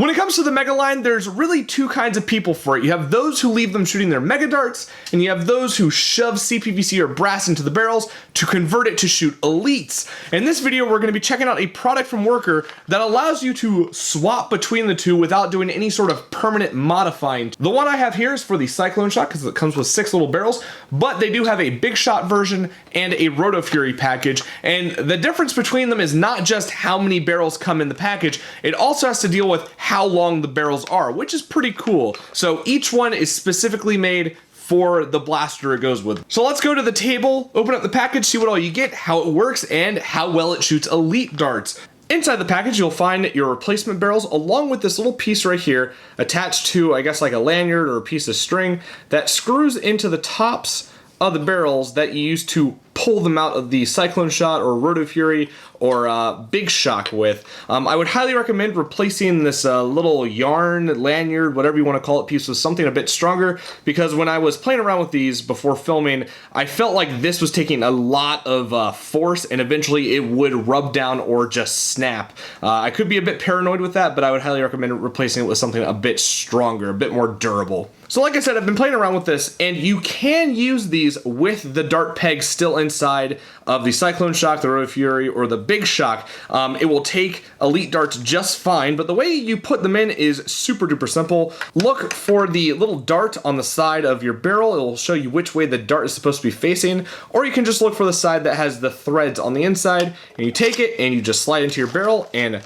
When it comes to the Mega line, there's really two kinds of people for it. You have those who leave them shooting their Mega darts, and you have those who shove CPVC or brass into the barrels to convert it to shoot elites. In this video, we're going to be checking out a product from Worker that allows you to swap between the two without doing any sort of permanent modifying. The one I have here is for the Cyclone Shot because it comes with 6 little barrels, but they do have a Big Shot version and a Roto Fury package, and the difference between them is not just how many barrels come in the package, it also has to deal with how long the barrels are, which is pretty cool. So each one is specifically made for the blaster it goes with. So let's go to the table, open up the package, see what all you get, how it works, and how well it shoots elite darts. Inside the package, you'll find your replacement barrels along with this little piece right here attached to, I guess, like a lanyard or a piece of string that screws into the tops of the barrels that you use to pull them out of the Cyclone Shot or Roto Fury or Big Shock with. I would highly recommend replacing this little yarn, lanyard, whatever you want to call it, piece with something a bit stronger, because when I was playing around with these before filming, I felt like this was taking a lot of force and eventually it would rub down or just snap. I could be a bit paranoid with that, but I would highly recommend replacing it with something a bit stronger, a bit more durable. So like I said, I've been playing around with this, and you can use these with the dart peg still inside of the Cyclone Shock, the Roto Fury, or the Big Shock. It will take elite darts just fine, but the way you put them in is super duper simple. Look for the little dart on the side of your barrel. It will show you which way the dart is supposed to be facing, or you can just look for the side that has the threads on the inside, and you take it and you just slide into your barrel and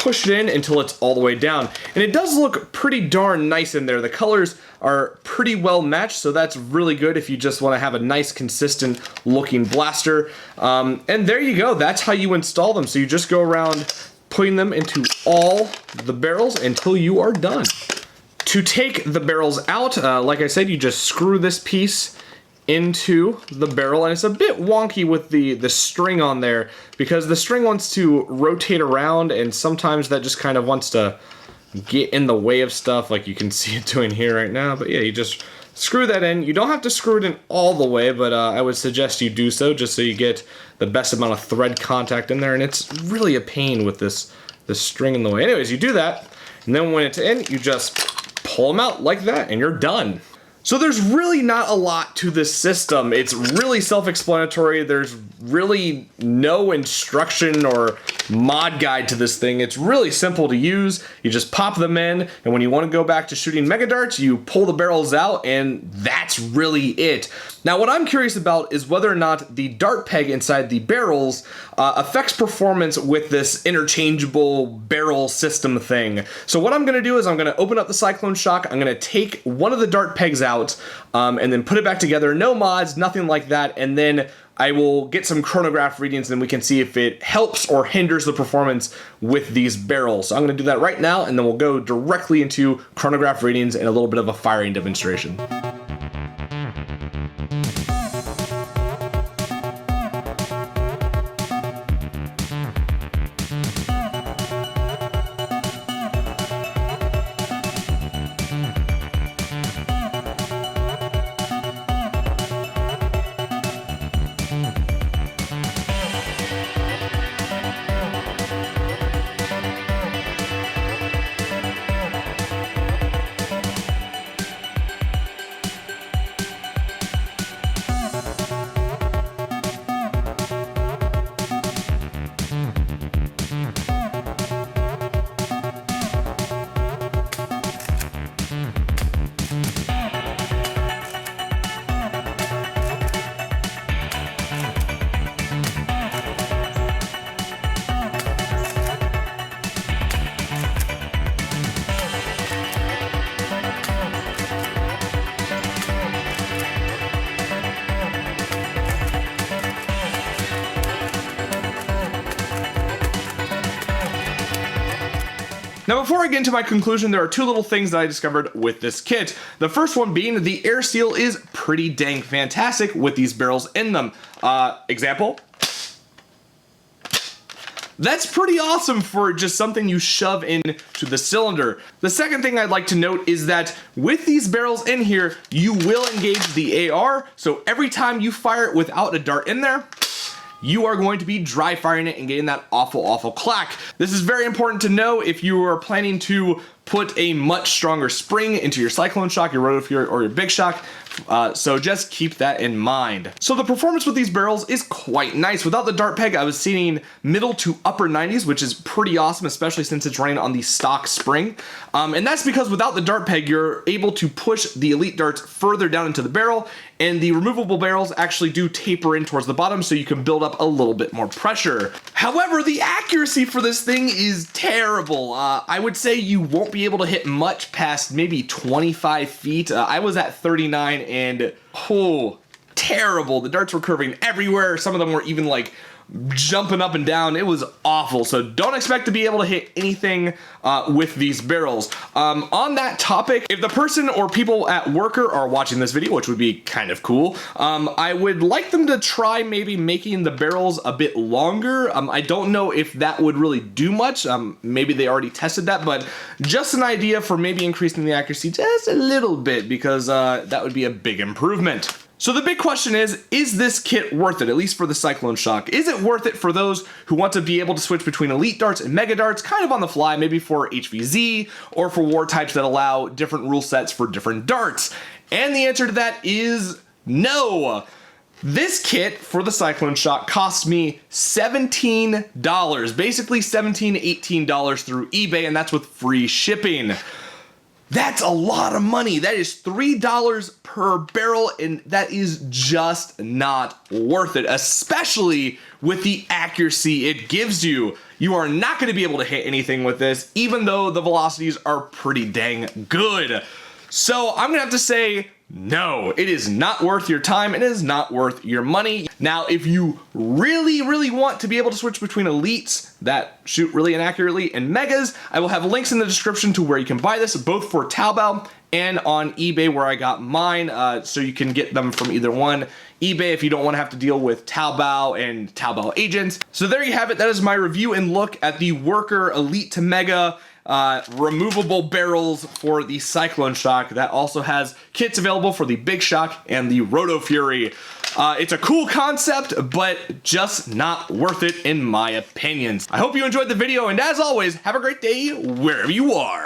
push it in until it's all the way down. And it does look pretty darn nice in there. The colors are pretty well matched, so that's really good if you just want to have a nice consistent looking blaster. And there you go, that's how you install them. So you just go around putting them into all the barrels until you are done. To take the barrels out, like I said, you just screw this piece into the barrel, and it's a bit wonky with the string on there because the string wants to rotate around, and sometimes that just kind of wants to get in the way of stuff, like you can see it doing here right now. But yeah, you just screw that in. You don't have to screw it in all the way, but I would suggest you do so just so you get the best amount of thread contact in there, and it's really a pain with this string in the way. Anyways, you do that, and then when it's in, you just pull them out like that, and you're done. So there's really not a lot to this system. It's really self-explanatory. There's really no instruction or mod guide to this thing. It's really simple to use. You just pop them in, and when you want to go back to shooting Mega darts, you pull the barrels out, and that's really it. Now, what I'm curious about is whether or not the dart peg inside the barrels affects performance with this interchangeable barrel system thing. So what I'm going to do is I'm going to open up the Cyclone Shock. I'm going to take one of the dart pegs out and then put it back together. No mods, nothing like that. And then I will get some chronograph readings and we can see if it helps or hinders the performance with these barrels. So I'm going to do that right now, and then we'll go directly into chronograph readings and a little bit of a firing demonstration. Now, before I get into my conclusion, there are two little things that I discovered with this kit. The first one being the air seal is pretty dang fantastic with these barrels in them. Example. That's pretty awesome for just something you shove into the cylinder. The second thing I'd like to note is that with these barrels in here, you will engage the AR, so every time you fire it without a dart in there, you are going to be dry firing it and getting that awful clack. This is very important to know if you are planning to put a much stronger spring into your Cyclone Shock, your Roto Fury, or your Big Shock. So just keep that in mind. So the performance with these barrels is quite nice. Without the dart peg, I was seeing middle to upper 90s, which is pretty awesome, especially since it's running on the stock spring. And that's because without the dart peg, you're able to push the elite darts further down into the barrel, and the removable barrels actually do taper in towards the bottom, so you can build up a little bit more pressure. However, the accuracy for this thing is terrible. I would say you won't be able to hit much past maybe 25 feet. I was at 39 and terrible. The darts were curving everywhere. Some of them were even like jumping up and down. It was awful. So don't expect to be able to hit anything with these barrels. On that topic, if the person or people at work are watching this video, which would be kind of cool, I would like them to try maybe making the barrels a bit longer. I don't know if that would really do much. Maybe they already tested that, but just an idea for maybe increasing the accuracy just a little bit, because that would be a big improvement. So the big question is this kit worth it, at least for the Cyclone Shock? Is it worth it for those who want to be able to switch between elite darts and mega darts kind of on the fly, maybe for HVZ or for war types that allow different rule sets for different darts? And the answer to that is no. This kit for the Cyclone Shock cost me $17, basically $17, $18 through eBay, and that's with free shipping. That's a lot of money. That is $3 per barrel, and that is just not worth it, especially with the accuracy it gives you. You are not going to be able to hit anything with this, even though the velocities are pretty dang good. So I'm going to have to say, no, it is not worth your time. It is not worth your money. Now, if you really want to be able to switch between elites that shoot really inaccurately and megas, I will have links in the description to where you can buy this, both for Taobao and on eBay where I got mine, so you can get them from either one. eBay if you don't want to have to deal with Taobao and Taobao agents. So there you have it. That is my review and look at the Worker Elite to Mega removable barrels for the Cyclone Shock. That also has kits available for the Big Shock and the Roto Fury. It's a cool concept, but just not worth it in my opinions. I hope you enjoyed the video, and as always, have a great day wherever you are.